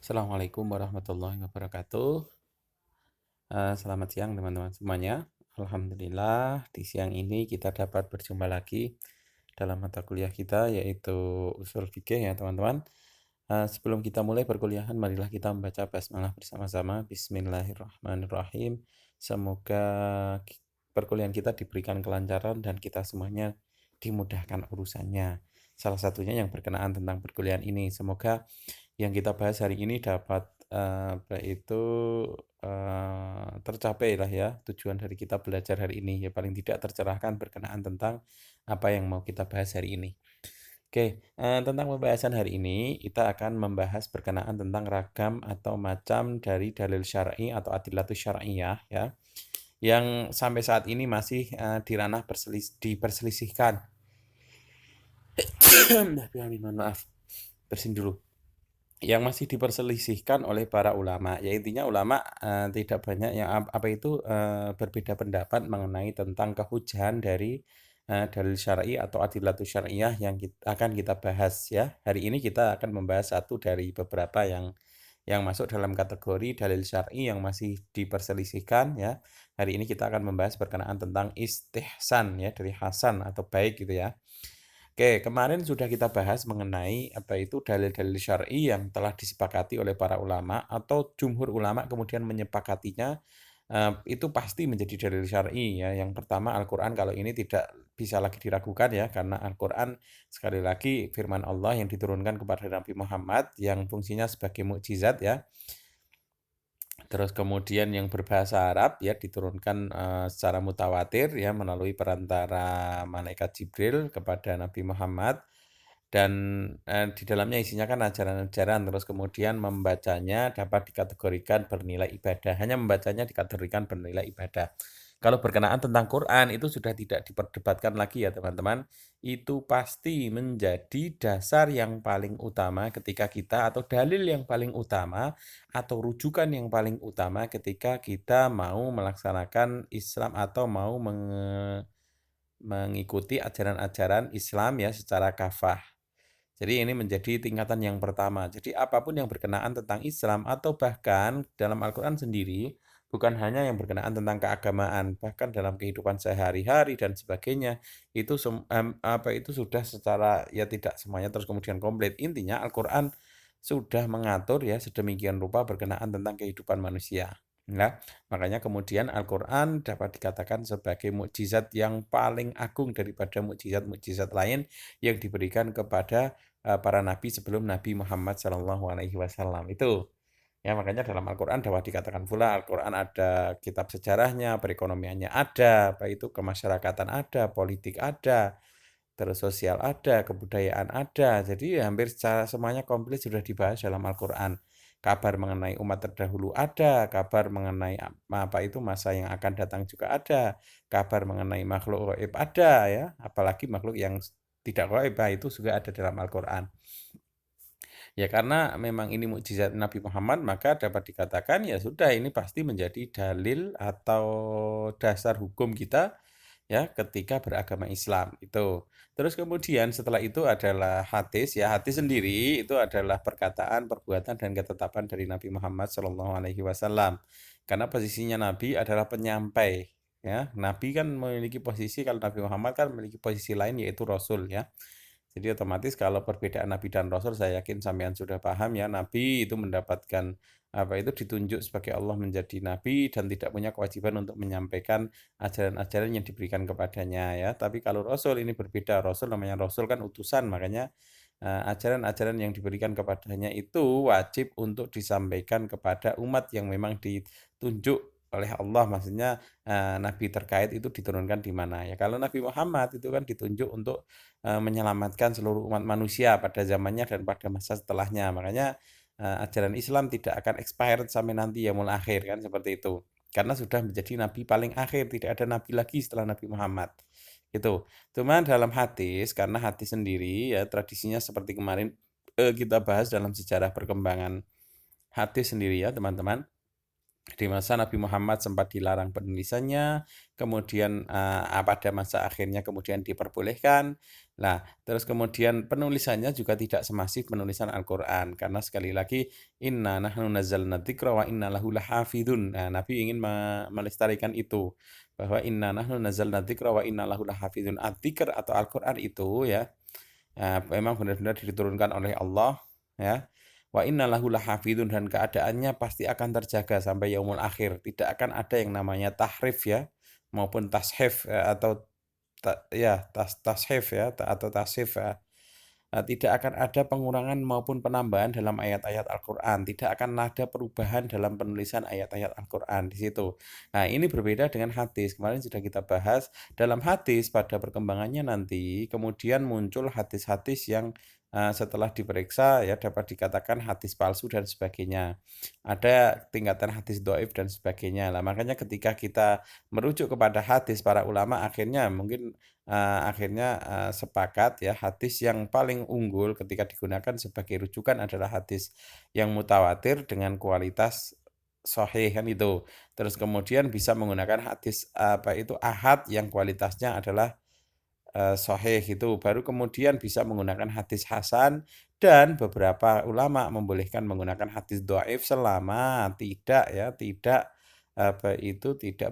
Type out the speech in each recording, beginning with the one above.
Assalamualaikum warahmatullahi wabarakatuh. Selamat siang teman-teman semuanya. Alhamdulillah di siang ini kita dapat berjumpa lagi dalam mata kuliah kita yaitu usul fikih ya teman-teman. Sebelum kita mulai perkuliahan, marilah kita membaca basmalah bersama-sama. Bismillahirrahmanirrahim. Semoga perkuliahan kita diberikan kelancaran dan kita semuanya dimudahkan urusannya. Salah satunya yang berkenaan tentang perkuliahan ini. Semoga yang kita bahas hari ini dapat tercapai lah ya tujuan dari kita belajar hari ini, ya paling tidak tercerahkan berkenaan tentang apa yang mau kita bahas hari ini. Oke, tentang pembahasan hari ini kita akan membahas berkenaan tentang ragam atau macam dari dalil syar'i atau adillatus syar'iyah ya, yang sampai saat ini masih di ranah diperselisihkan. Mohon maaf, bersin dulu. Yang masih diperselisihkan oleh para ulama. Ya intinya ulama tidak banyak yang berbeda pendapat mengenai tentang kehujahan dari dalil syar'i atau adillatus syar'iyah yang akan kita bahas ya. Hari ini kita akan membahas satu dari beberapa yang masuk dalam kategori dalil syar'i yang masih diperselisihkan ya. Hari ini kita akan membahas berkenaan tentang istihsan ya, dari hasan atau baik gitu ya. Oke, kemarin sudah kita bahas mengenai apa itu dalil-dalil syar'i yang telah disepakati oleh para ulama atau jumhur ulama kemudian menyepakatinya, itu pasti menjadi dalil syar'i ya. Yang pertama Al-Qur'an, kalau ini tidak bisa lagi diragukan ya, karena Al-Qur'an sekali lagi firman Allah yang diturunkan kepada Nabi Muhammad yang fungsinya sebagai mukjizat ya. Terus kemudian yang berbahasa Arab ya diturunkan secara mutawatir ya melalui perantara malaikat Jibril kepada Nabi Muhammad, dan di dalamnya isinya kan ajaran-ajaran, terus kemudian membacanya dapat dikategorikan bernilai ibadah. Hanya membacanya dikategorikan bernilai ibadah. Kalau berkenaan tentang Quran itu sudah tidak diperdebatkan lagi ya teman-teman. Itu pasti menjadi dasar yang paling utama ketika kita, atau dalil yang paling utama atau rujukan yang paling utama ketika kita mau melaksanakan Islam atau mau mengikuti ajaran-ajaran Islam ya secara kafah. Jadi ini menjadi tingkatan yang pertama. Jadi apapun yang berkenaan tentang Islam atau bahkan dalam Al-Quran sendiri, bukan hanya yang berkenaan tentang keagamaan, bahkan dalam kehidupan sehari-hari dan sebagainya, itu sudah secara ya tidak semuanya terus kemudian komplit. Intinya Al-Quran sudah mengatur ya sedemikian rupa berkenaan tentang kehidupan manusia. Nah, makanya kemudian Al-Quran dapat dikatakan sebagai mukjizat yang paling agung daripada mukjizat-mukjizat lain yang diberikan kepada para nabi sebelum Nabi Muhammad SAW. Itu ya, makanya dalam Al-Quran dapat dikatakan pula Al-Quran ada kitab sejarahnya, perekonomiannya ada, apa itu kemasyarakatan ada, politik ada, terus sosial ada, kebudayaan ada. Jadi hampir secara semuanya komplit sudah dibahas dalam Al-Quran. Kabar mengenai umat terdahulu ada, kabar mengenai apa itu masa yang akan datang juga ada, kabar mengenai makhluk gaib ada ya, apalagi makhluk yang tidak gaib itu juga ada dalam Al-Quran. Ya karena memang ini mukjizat Nabi Muhammad, maka dapat dikatakan ya sudah, ini pasti menjadi dalil atau dasar hukum kita ya ketika beragama Islam itu. Terus kemudian setelah itu adalah hadis ya. Hadis sendiri itu adalah perkataan, perbuatan dan ketetapan dari Nabi Muhammad SAW. Karena posisinya Nabi adalah penyampai ya. Nabi kan memiliki posisi, kalau Nabi Muhammad kan memiliki posisi lain yaitu Rasul ya. Jadi otomatis kalau perbedaan Nabi dan Rasul, saya yakin sampean sudah paham ya. Nabi itu mendapatkan apa itu ditunjuk sebagai Allah menjadi nabi dan tidak punya kewajiban untuk menyampaikan ajaran-ajaran yang diberikan kepadanya ya. Tapi kalau Rasul ini berbeda. Rasul namanya Rasul kan utusan, makanya ajaran-ajaran yang diberikan kepadanya itu wajib untuk disampaikan kepada umat yang memang ditunjuk oleh Allah. Maksudnya nabi terkait itu diturunkan di mana ya. Kalau Nabi Muhammad itu kan ditunjuk untuk menyelamatkan seluruh umat manusia pada zamannya dan pada masa setelahnya. Makanya ajaran Islam tidak akan expired sampai nanti yaumul akhir kan, seperti itu. Karena sudah menjadi nabi paling akhir, tidak ada nabi lagi setelah Nabi Muhammad. Gitu. Cuman dalam hadis, karena hadis sendiri ya tradisinya seperti kemarin kita bahas dalam sejarah perkembangan hadis sendiri ya teman-teman. Di masa Nabi Muhammad sempat dilarang penulisannya, kemudian pada masa akhirnya kemudian diperbolehkan. Nah, terus kemudian penulisannya juga tidak semasif penulisan Al-Qur'an karena sekali lagi inna nahnu nazzalna dzikra wa inna lahu lahafidun. Nah, Nabi ingin melestarikan itu bahwa inna nahnu nazzalna dzikra wa inna lahu lahafidun. Adzikr atau Al-Qur'an itu ya memang benar-benar diturunkan oleh Allah ya. Wa innalahu lahafidun dan keadaannya pasti akan terjaga sampai yaumul akhir. Tidak akan ada yang namanya tahrif ya maupun tashif atau tashif ya atau tasif ya. Tidak akan ada pengurangan maupun penambahan dalam ayat-ayat Al-Qur'an, tidak akan ada perubahan dalam penulisan ayat-ayat Al-Qur'an di situ. Nah, ini berbeda dengan hadis. Kemarin sudah kita bahas, dalam hadis pada perkembangannya nanti kemudian muncul hadis-hadis yang setelah diperiksa ya dapat dikatakan hadis palsu dan sebagainya. Ada tingkatan hadis dhaif dan sebagainya. Lah makanya ketika kita merujuk kepada hadis para ulama akhirnya mungkin sepakat ya hadis yang paling unggul ketika digunakan sebagai rujukan adalah hadis yang mutawatir dengan kualitas sahih kan itu. Terus kemudian bisa menggunakan hadis ahad yang kualitasnya adalah shahih itu. Baru kemudian bisa menggunakan hadis hasan dan beberapa ulama membolehkan menggunakan hadis dhaif selama tidak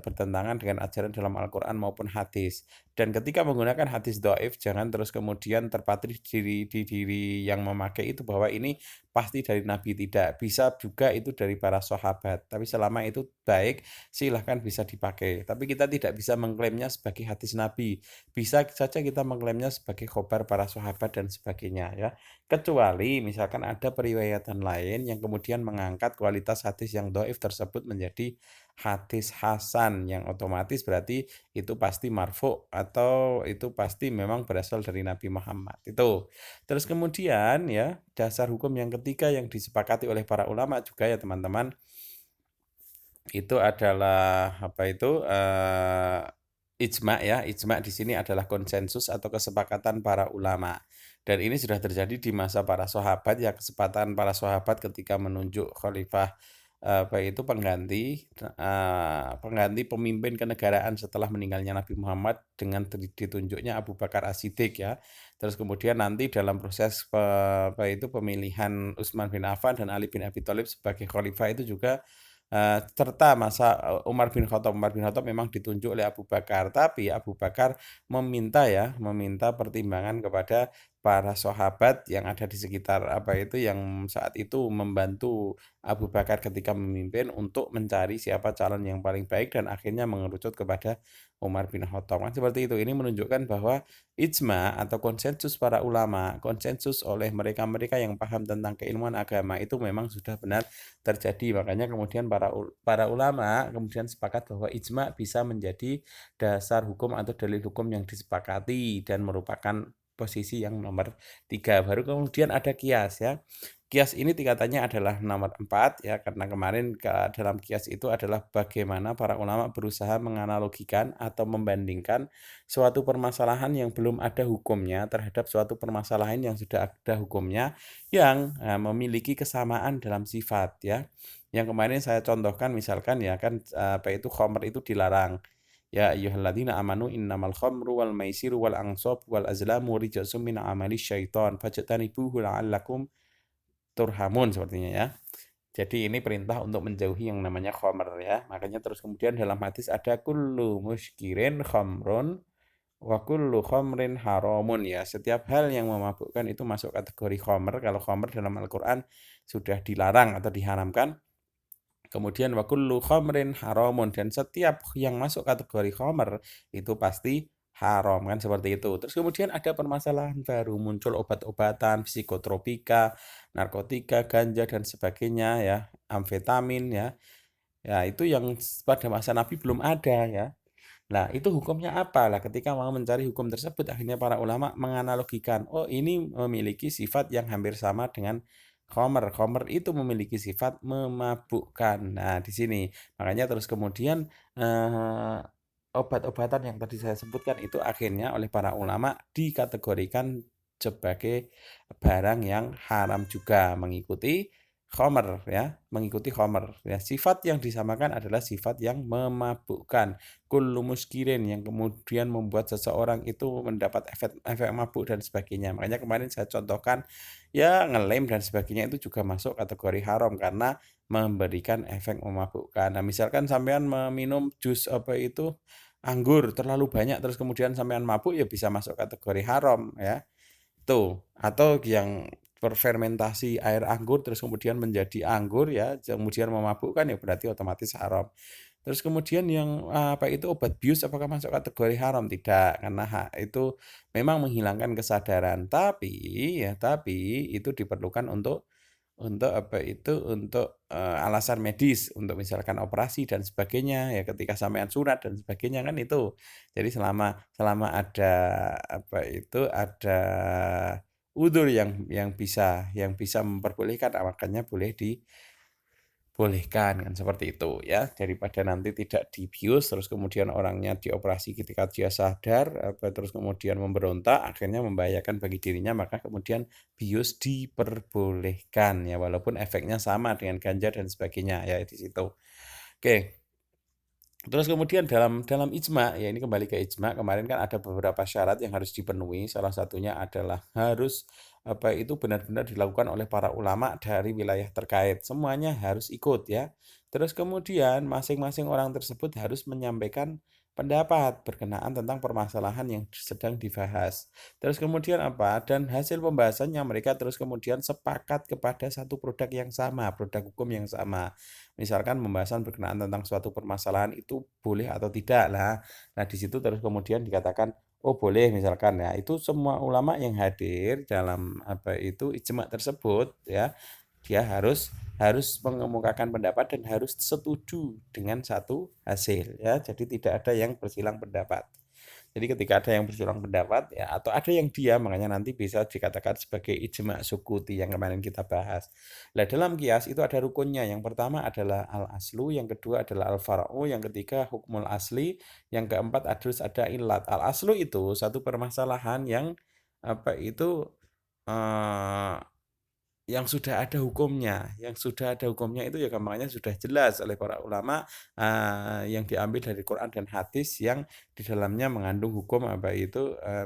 bertentangan dengan ajaran dalam Al-Qur'an maupun hadis. Dan ketika menggunakan hadis dhaif jangan terus kemudian terpatri di diri yang memakai itu bahwa ini pasti dari Nabi, tidak. Bisa juga itu dari para sahabat. Tapi selama itu baik silahkan bisa dipakai. Tapi kita tidak bisa mengklaimnya sebagai hadis Nabi. Bisa saja kita mengklaimnya sebagai khobar para sahabat dan sebagainya ya. Kecuali misalkan ada periwayatan lain yang kemudian mengangkat kualitas hadis yang dhaif tersebut menjadi hadis hasan yang otomatis berarti itu pasti marfu atau itu pasti memang berasal dari Nabi Muhammad. Itu. Terus kemudian ya, dasar hukum yang ketiga yang disepakati oleh para ulama juga ya teman-teman, itu adalah ijma ya. Ijma di sini adalah konsensus atau kesepakatan para ulama. Dan ini sudah terjadi di masa para sahabat ya, kesepakatan para sahabat ketika menunjuk khalifah pengganti pemimpin kenegaraan setelah meninggalnya Nabi Muhammad dengan ditunjuknya Abu Bakar As-Siddiq ya. Terus kemudian nanti dalam proses pemilihan Utsman bin Affan dan Ali bin Abi Thalib sebagai khalifah itu juga serta masa Umar bin Khattab. Umar bin Khattab memang ditunjuk oleh Abu Bakar, tapi Abu Bakar meminta pertimbangan kepada para sahabat yang ada di sekitar yang saat itu membantu Abu Bakar ketika memimpin untuk mencari siapa calon yang paling baik dan akhirnya mengerucut kepada Umar bin Khattab. Kan seperti itu. Ini menunjukkan bahwa ijma atau konsensus para ulama, konsensus oleh mereka-mereka yang paham tentang keilmuan agama itu memang sudah benar terjadi. Makanya kemudian para ulama kemudian sepakat bahwa ijma bisa menjadi dasar hukum atau dalil hukum yang disepakati dan merupakan posisi yang nomor 3. Baru kemudian ada kias ya. Kias ini tingkatannya adalah nomor 4 ya, karena kemarin dalam kias itu adalah bagaimana para ulama berusaha menganalogikan atau membandingkan suatu permasalahan yang belum ada hukumnya terhadap suatu permasalahan yang sudah ada hukumnya yang memiliki kesamaan dalam sifat ya. Yang kemarin saya contohkan misalkan ya kan khamr itu dilarang. Ya ayyuhalladzina amanu innamal khamru wal maisiru wal ansab wal azlamu rijsum min amali syaiton fajtanibuhu la'allakum turhamun sepertinya ya. Jadi ini perintah untuk menjauhi yang namanya khamr ya. Makanya terus kemudian dalam hadis ada kullu muskirin khamrun wa kullu khamrin haramun ya. Setiap hal yang memabukkan itu masuk kategori khamr. Kalau khamr dalam Al-Qur'an sudah dilarang atau diharamkan. Kemudian wa kullu khamrin haramun dan setiap yang masuk kategori khamr itu pasti haram kan seperti itu. Terus kemudian ada permasalahan baru muncul obat-obatan, psikotropika, narkotika, ganja dan sebagainya ya, amfetamin ya. Ya itu yang pada masa Nabi belum ada ya. Nah, itu hukumnya apa? Lah ketika mau mencari hukum tersebut akhirnya para ulama menganalogikan, oh ini memiliki sifat yang hampir sama dengan khamr. Khamr itu memiliki sifat memabukkan. Nah, di sini makanya terus kemudian obat-obatan yang tadi saya sebutkan itu akhirnya oleh para ulama dikategorikan sebagai barang yang haram juga mengikuti khomer ya, mengikuti khomer ya. Sifat yang disamakan adalah sifat yang memabukkan. Kullu muskirin yang kemudian membuat seseorang itu mendapat efek mabuk dan sebagainya. Makanya kemarin saya contohkan ya ngelem dan sebagainya itu juga masuk kategori haram karena memberikan efek memabukkan. Nah, misalkan sampean meminum jus anggur terlalu banyak terus kemudian sampean mabuk ya bisa masuk kategori haram ya. Tuh, atau yang berfermentasi air anggur terus kemudian menjadi anggur ya, kemudian memabukkan ya berarti otomatis haram. Terus kemudian yang obat bius apakah masuk kategori haram? Tidak, karena itu memang menghilangkan kesadaran. Tapi itu diperlukan alasan medis, untuk misalkan operasi dan sebagainya ya ketika sampean sunat dan sebagainya kan itu. Jadi selama selama ada udzur yang bisa memperbolehkan, makanya bolehkan kan seperti itu ya, daripada nanti tidak dibius terus kemudian orangnya dioperasi ketika dia sadar terus kemudian memberontak akhirnya membahayakan bagi dirinya, maka kemudian bius diperbolehkan ya walaupun efeknya sama dengan ganja dan sebagainya ya di situ. Oke. Terus kemudian dalam dalam ijma, ya ini kembali ke ijma, kemarin kan ada beberapa syarat yang harus dipenuhi, salah satunya adalah harus benar-benar dilakukan oleh para ulama dari wilayah terkait. Semuanya harus ikut ya. Terus kemudian masing-masing orang tersebut harus menyampaikan pendapat berkenaan tentang permasalahan yang sedang dibahas. Terus kemudian apa? Dan hasil pembahasannya mereka terus kemudian sepakat kepada satu produk yang sama, produk hukum yang sama. Misalkan pembahasan berkenaan tentang suatu permasalahan itu boleh atau tidak lah. Nah, di situ terus kemudian dikatakan, oh boleh misalkan ya. Itu semua ulama yang hadir dalam ijma tersebut ya, dia harus harus mengemukakan pendapat dan harus setuju dengan satu hasil ya. Jadi tidak ada yang bersilang pendapat. Jadi ketika ada yang bersilang pendapat ya atau ada yang diam, makanya nanti bisa dikatakan sebagai ijma sukuti yang kemarin kita bahas. Nah, dalam kias itu ada rukunnya. Yang pertama adalah al-aslu, yang kedua adalah al-far'u, yang ketiga hukmul asli, yang keempat harus ada ilat. Al-aslu itu satu permasalahan yang apa itu eh, yang sudah ada hukumnya itu ya gampangnya sudah jelas oleh para ulama, yang diambil dari Quran dan hadis yang di dalamnya mengandung hukum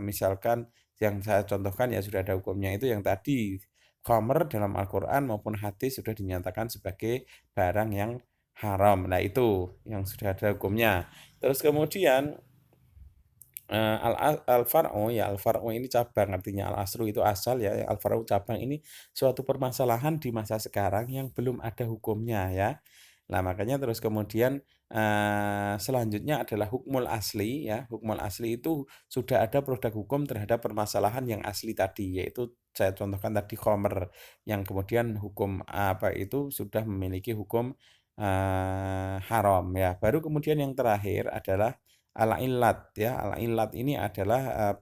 misalkan yang saya contohkan ya sudah ada hukumnya itu yang tadi khamr dalam Al-Quran maupun hadis sudah dinyatakan sebagai barang yang haram. Nah itu yang sudah ada hukumnya. Terus kemudian al-far'u ya, al-far'u ini cabang, artinya al-aslu itu asal ya, al-far'u cabang, ini suatu permasalahan di masa sekarang yang belum ada hukumnya ya. Nah, makanya terus kemudian selanjutnya adalah hukmul asli ya. Hukmul asli itu sudah ada produk hukum terhadap permasalahan yang asli tadi, yaitu saya contohkan tadi khomer, yang kemudian hukum sudah memiliki hukum haram ya. Baru kemudian yang terakhir adalah al-illat ya. Al-illat ini adalah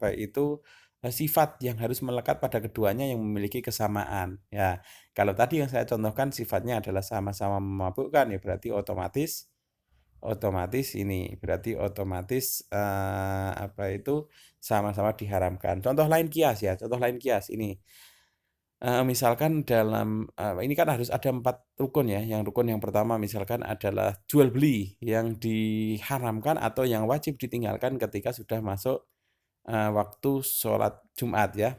sifat yang harus melekat pada keduanya yang memiliki kesamaan ya. Kalau tadi yang saya contohkan sifatnya adalah sama-sama memabukkan ya berarti otomatis otomatis ini berarti otomatis sama-sama diharamkan. Contoh lain kias ya, contoh lain kias ini. Misalkan ini kan harus ada 4 rukun ya. Yang rukun yang pertama misalkan adalah jual beli yang diharamkan atau yang wajib ditinggalkan ketika sudah masuk waktu sholat Jumat ya.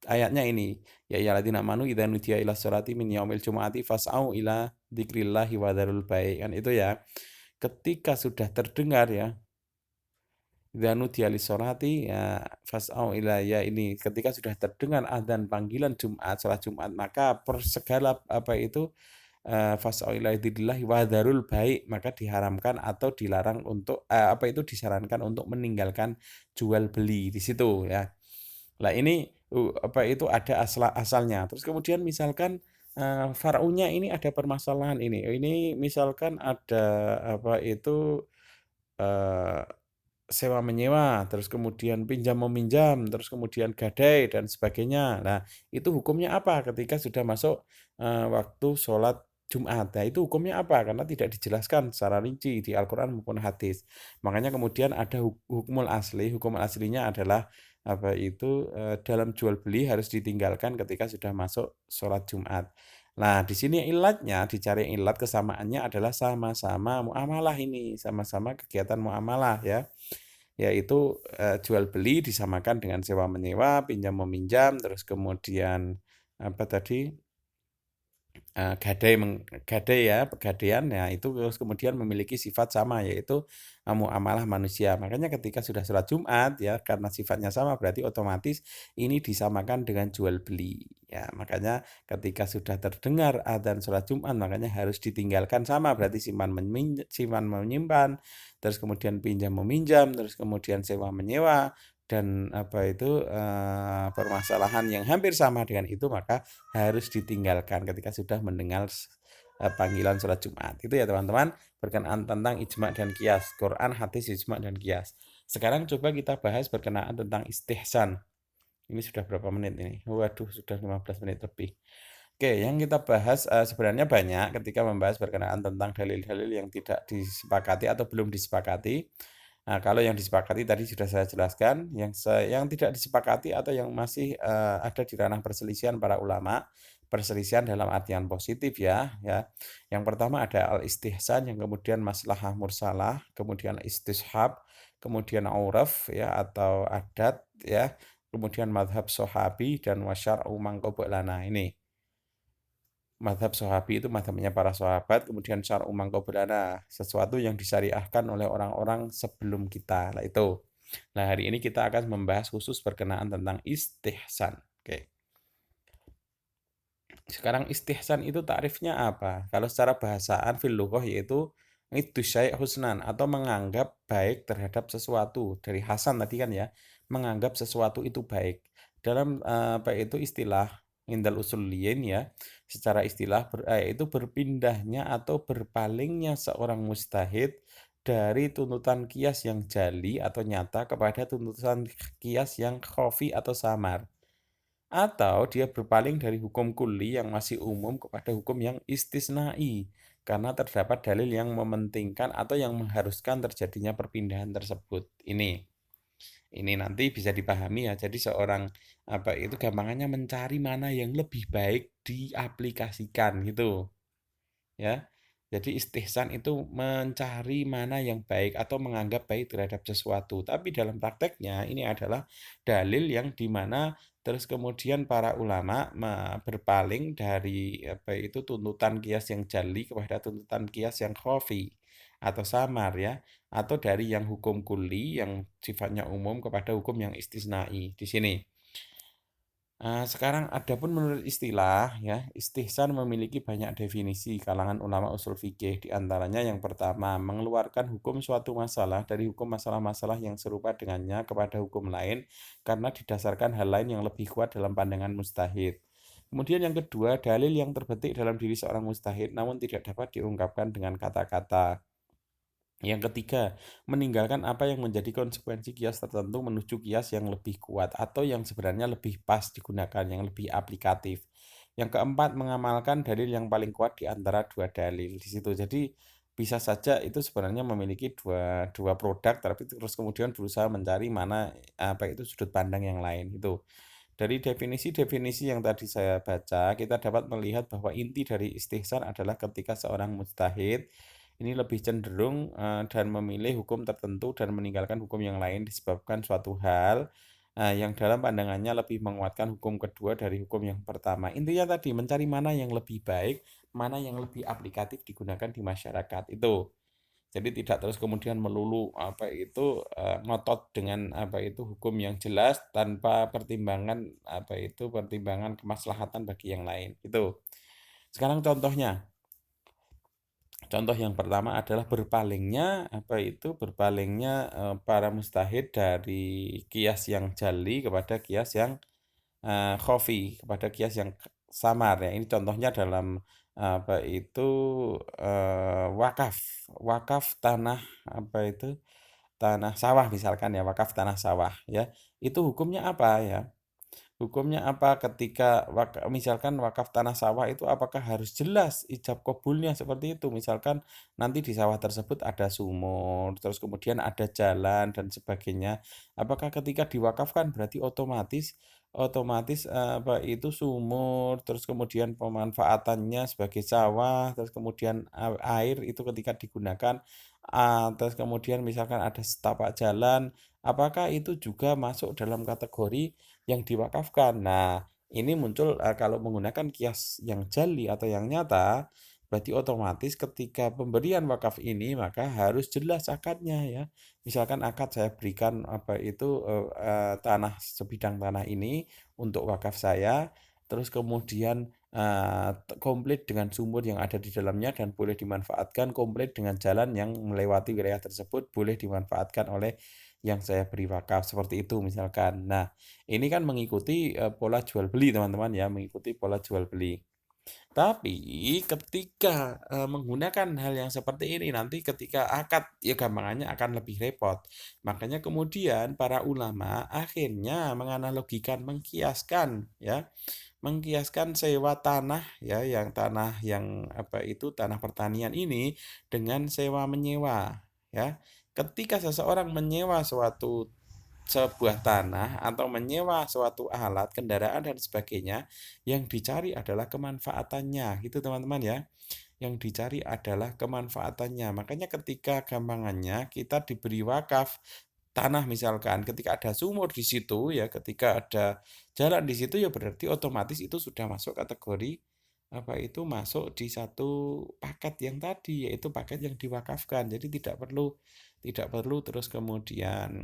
Ayatnya ini, ya ayyuhalladzina amanu idza nudiya ila sholati min yaumil jumu'ati fas'au ila dzikrillahi wa dzarul bai', kan itu ya. Ketika sudah terdengar ya, Dzanu dialis sholati ya fas'au ya ini ketika sudah terdengar adzan panggilan Jumat, salat Jumat, maka persegala fas'au ila dzikrillah wa dzarul bai', maka diharamkan atau dilarang untuk disarankan untuk meninggalkan jual beli di situ ya. Lah ini ada asalnya. Terus kemudian misalkan far'unya ini ada permasalahan ini. Ini misalkan ada eh, sewa menyewa, terus kemudian pinjam meminjam, terus kemudian gadai dan sebagainya. Nah, itu hukumnya apa ketika sudah masuk waktu sholat Jumat? Nah, itu hukumnya apa? Karena tidak dijelaskan secara rinci di Al-Quran maupun hadis. Makanya kemudian ada hukumul asli. Hukum aslinya adalah dalam jual beli harus ditinggalkan ketika sudah masuk sholat Jumat. Nah, di sini ilatnya, dicari ilat kesamaannya adalah sama-sama muamalah ini, sama-sama kegiatan muamalah ya. Yaitu jual beli disamakan dengan sewa menyewa, pinjam meminjam, terus kemudian apa tadi? Gadai ya, pegadaian ya itu terus kemudian memiliki sifat sama yaitu muamalah manusia. Makanya ketika sudah sholat Jumat ya karena sifatnya sama berarti otomatis ini disamakan dengan jual beli. Ya, makanya ketika sudah terdengar adzan sholat Jumat makanya harus ditinggalkan sama berarti simpan menyimpan, terus kemudian pinjam meminjam, terus kemudian sewa menyewa dan apa itu permasalahan yang hampir sama dengan itu maka harus ditinggalkan ketika sudah mendengar panggilan sholat Jumat. Itu ya teman-teman berkenaan tentang ijma dan qiyas. Quran, hadis, ijma dan qiyas. Sekarang coba kita bahas berkenaan tentang istihsan. Ini sudah berapa menit ini? Waduh, sudah 15 menit lebih. Oke, yang kita bahas sebenarnya banyak ketika membahas berkenaan tentang dalil-dalil yang tidak disepakati atau belum disepakati. Nah, kalau yang disepakati tadi sudah saya jelaskan, yang tidak disepakati atau yang masih ada di ranah perselisihan para ulama, perselisihan dalam artian positif ya. Yang pertama ada al-istihsan, yang kemudian maslahah mursalah, kemudian istishab, kemudian auraf ya atau adat ya, kemudian madhab sahabi dan wasyar'u mangqabalana ini. Madhab sahabi itu madhabnya para sahabat, kemudian syar'u mangqabalana, sesuatu yang disyariahkan oleh orang-orang sebelum kita. Nah itu. Nah hari ini kita akan membahas khusus berkenaan tentang istihsan. Oke. Sekarang istihsan itu takrifnya apa? Kalau secara bahasaan fil lughah yaitu itu syai' husnan atau menganggap baik terhadap sesuatu. Dari hasan tadi kan ya, menganggap sesuatu itu baik. Dalam apa itu istilah indal usuliyin ya, secara istilah itu berpindahnya atau berpalingnya seorang mustahid dari tuntutan kias yang jali atau nyata kepada tuntutan kias yang khafi atau samar. Atau dia berpaling dari hukum kulli yang masih umum kepada hukum yang istisnai karena terdapat dalil yang mementingkan atau yang mengharuskan terjadinya perpindahan tersebut. Ini nanti bisa dipahami ya. Jadi seorang apa itu gampangannya mencari mana yang lebih baik diaplikasikan gitu. Ya. Jadi istihsan itu mencari mana yang baik atau menganggap baik terhadap sesuatu. Tapi dalam prakteknya ini adalah dalil yang dimana terus kemudian para ulama berpaling dari apa itu tuntutan kias yang jali kepada tuntutan kias yang khafi atau samar ya, atau dari yang hukum kulli yang sifatnya umum kepada hukum yang istisnai di sini. Sekarang adapun menurut istilah ya, istihsan memiliki banyak definisi kalangan ulama usul fikih. Di antaranya yang pertama, mengeluarkan hukum suatu masalah dari hukum masalah-masalah yang serupa dengannya kepada hukum lain karena didasarkan hal lain yang lebih kuat dalam pandangan mustahid. Kemudian yang kedua, dalil yang terbetik dalam diri seorang mustahid namun tidak dapat diungkapkan dengan kata-kata. Yang ketiga, meninggalkan apa yang menjadi konsekuensi kias tertentu menuju kias yang lebih kuat atau yang sebenarnya lebih pas digunakan, yang lebih aplikatif. Yang keempat, mengamalkan dalil yang paling kuat di antara dua dalil di situ. Jadi bisa saja itu sebenarnya memiliki dua produk, tapi terus kemudian berusaha mencari mana apa itu sudut pandang yang lain itu. Dari definisi-definisi yang tadi saya baca, kita dapat melihat bahwa inti dari istihsan adalah ketika seorang mujtahid ini lebih cenderung dan memilih hukum tertentu dan meninggalkan hukum yang lain disebabkan suatu hal yang dalam pandangannya lebih menguatkan hukum kedua dari hukum yang pertama. Intinya tadi mencari mana yang lebih baik, mana yang lebih aplikatif digunakan di masyarakat itu. Jadi tidak terus kemudian melulu apa itu ngotot dengan apa itu hukum yang jelas tanpa pertimbangan apa itu pertimbangan kemaslahatan bagi yang lain. Itu. Sekarang contohnya. Contoh yang pertama adalah berpalingnya apa itu berpalingnya para mustahid dari kias yang jali kepada kias yang khofi, kepada kias yang samar ya. Ini contohnya dalam apa itu wakaf, wakaf tanah apa itu tanah sawah misalkan ya, wakaf tanah sawah ya. Itu hukumnya apa ya? Hukumnya apa ketika misalkan wakaf tanah sawah itu apakah harus jelas ijab kabulnya seperti itu? Misalkan nanti di sawah tersebut ada sumur, terus kemudian ada jalan dan sebagainya. Apakah ketika diwakafkan berarti otomatis otomatis, itu sumur, terus kemudian pemanfaatannya sebagai sawah, terus kemudian air itu ketika digunakan, terus kemudian misalkan ada setapak jalan, apakah itu juga masuk dalam kategori yang diwakafkan? Nah, ini muncul, kalau menggunakan kias yang jali atau yang nyata, berarti otomatis ketika pemberian wakaf ini maka harus jelas akadnya ya. Misalkan akad saya berikan tanah sebidang tanah ini untuk wakaf saya, terus kemudian komplit dengan sumur yang ada di dalamnya dan boleh dimanfaatkan, komplit dengan jalan yang melewati wilayah tersebut boleh dimanfaatkan oleh yang saya beri wakaf seperti itu misalkan. Nah, ini kan mengikuti pola jual beli teman-teman ya, mengikuti pola jual beli. Tapi ketika, menggunakan hal yang seperti ini nanti ketika akad, ya gampangannya akan lebih repot. Makanya kemudian para ulama akhirnya menganalogikan, mengkiaskan ya, mengkiaskan sewa tanah ya, tanah pertanian ini dengan sewa menyewa ya. Ketika seseorang menyewa sebuah tanah atau menyewa suatu alat, kendaraan dan sebagainya, yang dicari adalah kemanfaatannya, gitu teman-teman ya. Yang dicari adalah kemanfaatannya. Makanya ketika gampangannya kita diberi wakaf tanah misalkan, ketika ada sumur di situ ya, ketika ada jalan di situ ya berarti otomatis itu sudah masuk kategori masuk di satu paket yang tadi yaitu paket yang diwakafkan. Jadi tidak perlu terus kemudian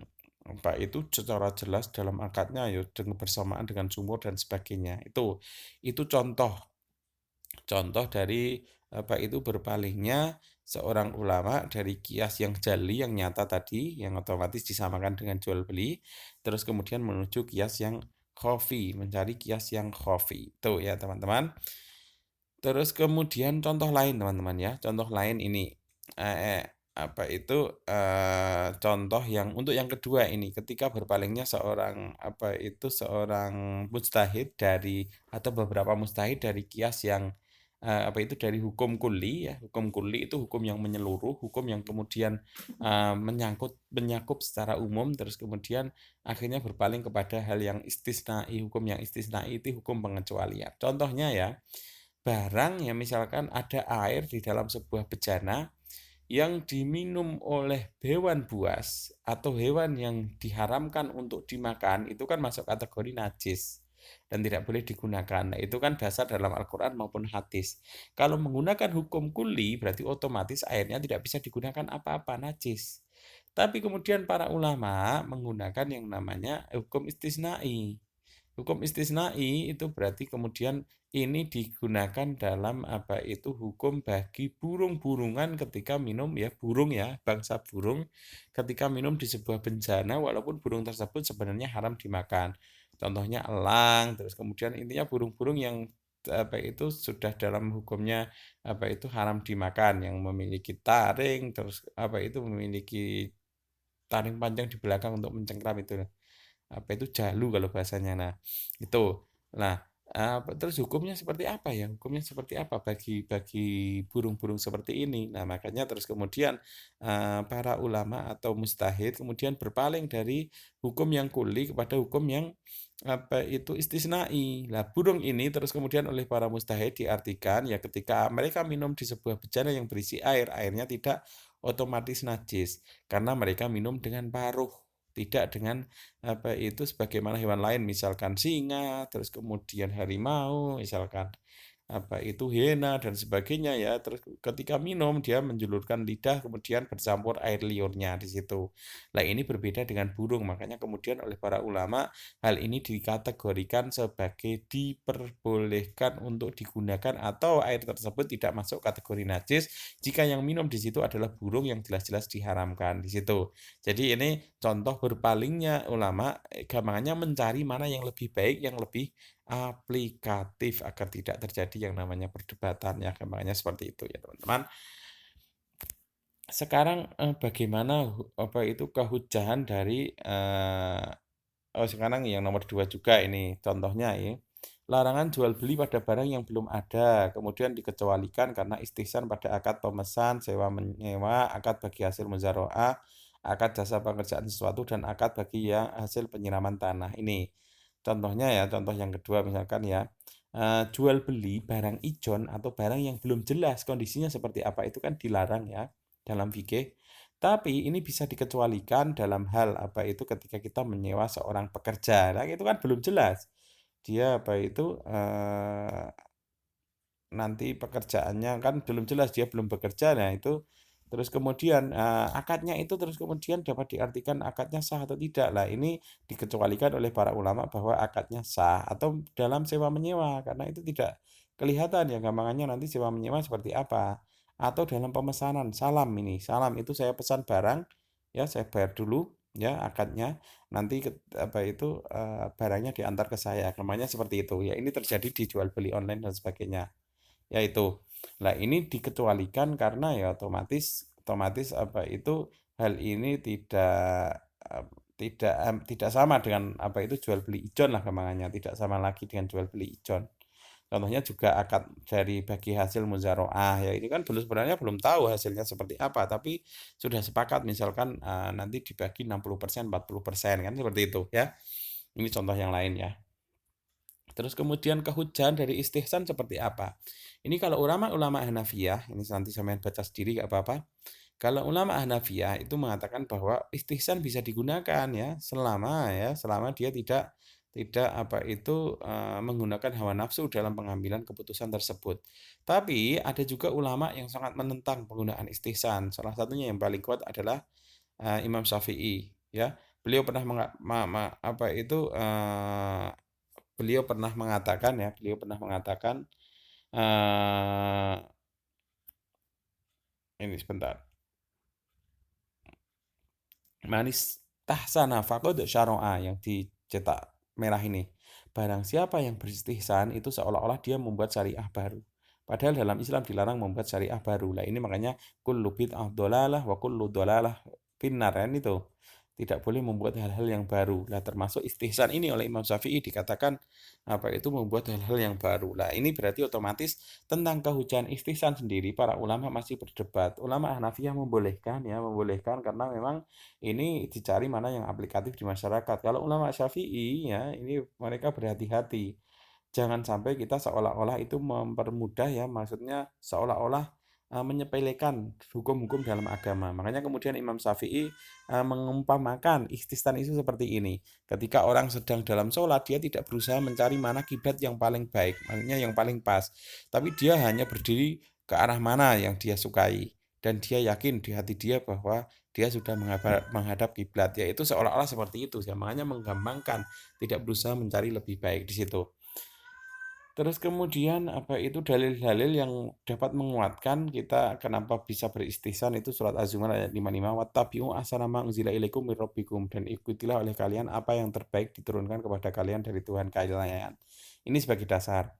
secara jelas dalam akadnya ya dengan bersamaan dengan sumur dan sebagainya. Itu contoh contoh dari berpalingnya seorang ulama dari kias yang jali yang nyata tadi yang otomatis disamakan dengan jual beli terus kemudian menuju kias yang khafi, mencari kias yang khafi. Itu ya teman-teman. Terus kemudian contoh lain teman-teman ya, contoh lain ini eh, contoh yang untuk yang kedua ini ketika berpalingnya seorang mujtahid dari atau beberapa mujtahid dari kias yang dari hukum kulli ya. Hukum kulli itu hukum yang menyeluruh, hukum yang kemudian menyakup secara umum terus kemudian akhirnya berpaling kepada hal yang istisnai. Hukum yang istisnai itu hukum pengecualian. Contohnya ya, barang yang misalkan ada air di dalam sebuah bejana yang diminum oleh hewan buas atau hewan yang diharamkan untuk dimakan itu kan masuk kategori najis dan tidak boleh digunakan. Nah, itu kan dasar dalam Al-Quran maupun hadis. Kalau menggunakan hukum kuli berarti otomatis airnya tidak bisa digunakan apa-apa, najis. Tapi kemudian para ulama menggunakan yang namanya hukum istisnai. Hukum istisnai itu berarti kemudian ini digunakan dalam hukum bagi burung-burungan ketika minum ya, burung ya, bangsa burung ketika minum di sebuah bencana walaupun burung tersebut sebenarnya haram dimakan. Contohnya elang, terus kemudian intinya burung-burung yang sudah dalam hukumnya haram dimakan yang memiliki taring terus memiliki taring panjang di belakang untuk mencengkram itu jalu kalau bahasanya. Nah, itu. Nah, terus hukumnya seperti apa ya? Hukumnya seperti apa bagi bagi burung-burung seperti ini? Nah, makanya terus kemudian para ulama atau mustahid kemudian berpaling dari hukum yang kuli kepada hukum yang istisnai. Nah, burung ini terus kemudian oleh para mustahid diartikan ya ketika mereka minum di sebuah bejana yang berisi air, airnya tidak otomatis najis karena mereka minum dengan paruh tidak dengan sebagaimana hewan lain misalkan singa terus kemudian harimau misalkan hiena dan sebagainya ya terus ketika minum dia menjulurkan lidah kemudian bercampur air liurnya di situ. Nah, ini berbeda dengan burung makanya kemudian oleh para ulama hal ini dikategorikan sebagai diperbolehkan untuk digunakan atau air tersebut tidak masuk kategori najis jika yang minum di situ adalah burung yang jelas-jelas diharamkan di situ. Jadi ini contoh berpalingnya ulama gampangannya mencari mana yang lebih baik yang lebih aplikatif agar tidak terjadi yang namanya perdebatan ya gampangnya seperti itu ya teman-teman. Sekarang bagaimana kehujahan dari sekarang yang nomor 2 juga ini contohnya ya. Larangan jual beli pada barang yang belum ada, kemudian dikecualikan karena istihsan pada akad pemesan, sewa menyewa, akad bagi hasil muzaroah, akad jasa pengerjaan sesuatu dan akad bagi yang hasil penyiraman tanah. Ini Contohnya ya, contoh yang kedua misalkan ya, jual beli barang ijon atau barang yang belum jelas kondisinya seperti apa itu kan dilarang ya dalam fikih. Tapi ini bisa dikecualikan dalam hal apa itu ketika kita menyewa seorang pekerja. Nah, itu kan belum jelas. Dia apa itu nanti pekerjaannya kan belum jelas, dia belum bekerja. Nah, itu terus kemudian akadnya itu terus kemudian dapat diartikan akadnya sah atau tidak. Lah, ini dikecualikan oleh para ulama bahwa akadnya sah atau dalam sewa menyewa karena itu tidak kelihatan ya gampangannya nanti sewa menyewa seperti apa. Atau dalam pemesanan salam ini. Salam itu saya pesan barang ya saya bayar dulu ya akadnya nanti apa itu barangnya diantar ke saya. Namanya seperti itu. Ya ini terjadi di jual beli online dan sebagainya yaitu. Nah, ini dikecualikan karena ya otomatis otomatis apa itu hal ini tidak sama dengan apa itu jual beli ijon lah gampangannya, tidak sama lagi dengan jual beli ijon. Contohnya juga akad dari bagi hasil muzaroah ya ini kan belum sebenarnya belum tahu hasilnya seperti apa tapi sudah sepakat misalkan nanti dibagi 60% 40% kan seperti itu ya. Ini contoh yang lain ya. Terus kemudian kehujan dari istihsan seperti apa? Ini kalau ulama-ulama Hanafiyah, ini nanti sampean baca sendiri gak apa-apa. Kalau ulama Hanafiyah itu mengatakan bahwa istihsan bisa digunakan selama dia tidak apa itu menggunakan hawa nafsu dalam pengambilan keputusan tersebut. Tapi ada juga ulama yang sangat menentang penggunaan istihsan. Salah satunya yang paling kuat adalah Imam Syafi'i ya. Beliau pernah apa itu beliau pernah mengatakan eh ini sebentar. Manis tahsana faqad syara'a yang dicetak merah ini. Barang siapa yang beristihsan itu seolah-olah dia membuat syariah baru. Padahal dalam Islam dilarang membuat syariah baru. Lah ini makanya kullu bid'ah dhalalah wa kullu dhalalah finnar kan itu. Tidak boleh membuat hal-hal yang baru. Lah termasuk istihsan ini oleh Imam Syafi'i dikatakan apa itu membuat hal-hal yang baru. Lah ini berarti otomatis tentang kehujanan istihsan sendiri para ulama masih berdebat. Ulama Hanafiyah membolehkan karena memang ini dicari mana yang aplikatif di masyarakat. Kalau ulama Syafi'i ya ini mereka berhati-hati. Jangan sampai kita seolah-olah itu mempermudah ya, maksudnya seolah-olah menyepelekan hukum-hukum dalam agama. Makanya kemudian Imam Syafi'i mengumpamakan ististan itu seperti ini. Ketika orang sedang dalam sholat, dia tidak berusaha mencari mana kiblat yang paling baik, maksudnya yang paling pas. Tapi dia hanya berdiri ke arah mana yang dia sukai. Dan dia yakin di hati dia bahwa dia sudah menghadap kiblat. Yaitu seolah-olah seperti itu. Makanya menggampangkan, tidak berusaha mencari lebih baik di situ. Terus kemudian apa itu dalil-dalil yang dapat menguatkan kita kenapa bisa beristihsan itu surat Az-Zumar ayat 55 wattabi'u ahsana ma unzila ilaikum mir rabbikum dan ikutilah oleh kalian apa yang terbaik diturunkan kepada kalian dari Tuhan kalian. Ini sebagai dasar.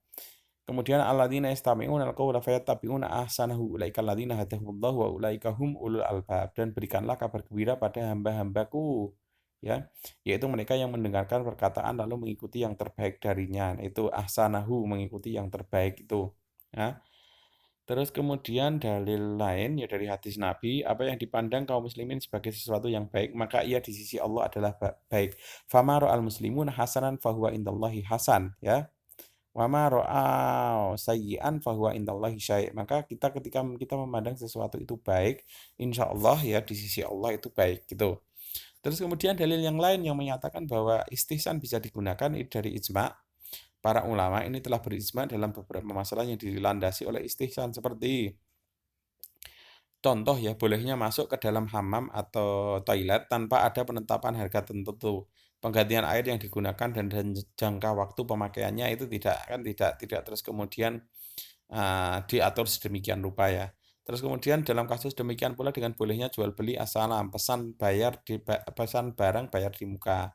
Kemudian alladzina yastami'una al-qawla fayattabi'una ahsanahu ulaika alladzina hadahumullahu wa ulaika hum ulul albab dan berikanlah kabar gembira pada hamba-hambaku ya yaitu mereka yang mendengarkan perkataan lalu mengikuti yang terbaik darinya itu ahsanahu mengikuti yang terbaik itu ya. Terus kemudian dalil lain ya dari hadis Nabi apa yang dipandang kaum muslimin sebagai sesuatu yang baik maka ia di sisi Allah adalah baik famaro al muslimun hasanan fahuwa indallahi hasan ya wa ma ra'au sayyi'an fahuwa indallahi syai'. Maka kita ketika kita memandang sesuatu itu baik, insya Allah ya di sisi Allah itu baik gitu. Terus kemudian dalil yang lain yang menyatakan bahwa istihsan bisa digunakan dari ijma' para ulama ini telah berijma dalam beberapa masalah yang dilandasi oleh istihsan seperti contoh ya bolehnya masuk ke dalam hammam atau toilet tanpa ada penetapan harga tertentu. Penggantian air yang digunakan dan jangka waktu pemakaiannya itu tidak terus kemudian diatur sedemikian rupa ya. Terus kemudian dalam kasus demikian pula dengan bolehnya jual beli asalam, pesan barang bayar di muka.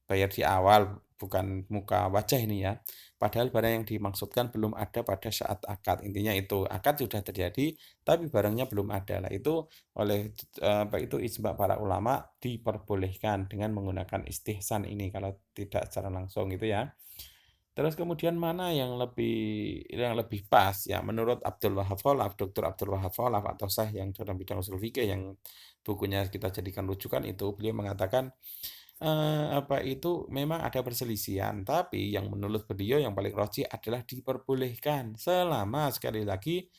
Bayar di awal, bukan muka wajah ini ya. Padahal barang yang dimaksudkan belum ada pada saat akad. Intinya itu, akad sudah terjadi, tapi barangnya belum ada. Lah itu oleh apa itu ijma para ulama diperbolehkan dengan menggunakan istihsan ini kalau tidak secara langsung gitu ya. Terus kemudian mana yang lebih pas ya menurut Abdul Wahab Sholaf, Dr. Abdul Wahab Sholaf atau Syekh yang dalam bidang usul fikih yang bukunya kita jadikan rujukan itu beliau mengatakan memang ada perselisihan, tapi yang menurut beliau yang paling rajih adalah diperbolehkan selama sekali lagi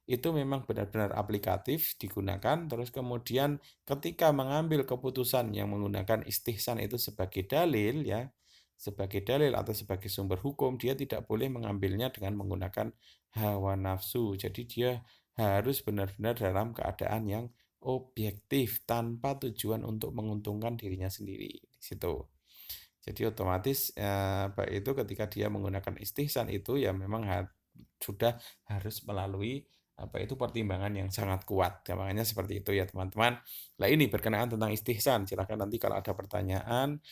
itu memang benar-benar aplikatif digunakan, terus kemudian ketika mengambil keputusan yang menggunakan istihsan itu sebagai dalil ya, sebagai dalil atau sebagai sumber hukum, dia tidak boleh mengambilnya dengan menggunakan hawa nafsu. Jadi dia harus benar-benar dalam keadaan yang objektif tanpa tujuan untuk menguntungkan dirinya sendiri di situ. Jadi otomatis ketika dia menggunakan istihsan itu ya memang sudah harus melalui pertimbangan yang sangat kuat. Ya, makanya seperti itu ya teman-teman. Nah ini berkenaan tentang istihsan. Silakan nanti kalau ada pertanyaan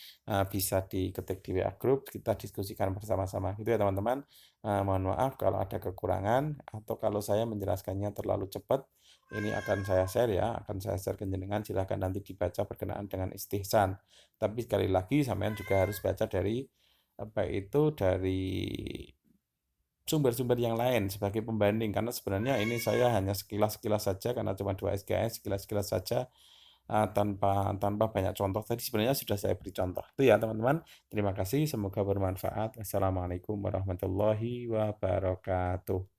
bisa diketik di WA Group, kita diskusikan bersama-sama. Gitu ya teman-teman. Mohon maaf kalau ada kekurangan atau kalau saya menjelaskannya terlalu cepat. Ini akan saya share ya, akan saya share ke jenengan. Silakan nanti dibaca berkenaan dengan istihsan. Tapi sekali lagi sampean juga harus baca dari dari sumber-sumber yang lain sebagai pembanding karena sebenarnya ini saya hanya sekilas-sekilas saja karena cuma 2 SKS sekilas-sekilas saja tanpa tanpa banyak contoh tadi sebenarnya sudah saya beri contoh. Itu ya teman-teman. Terima kasih, semoga bermanfaat. Assalamualaikum warahmatullahi wabarakatuh.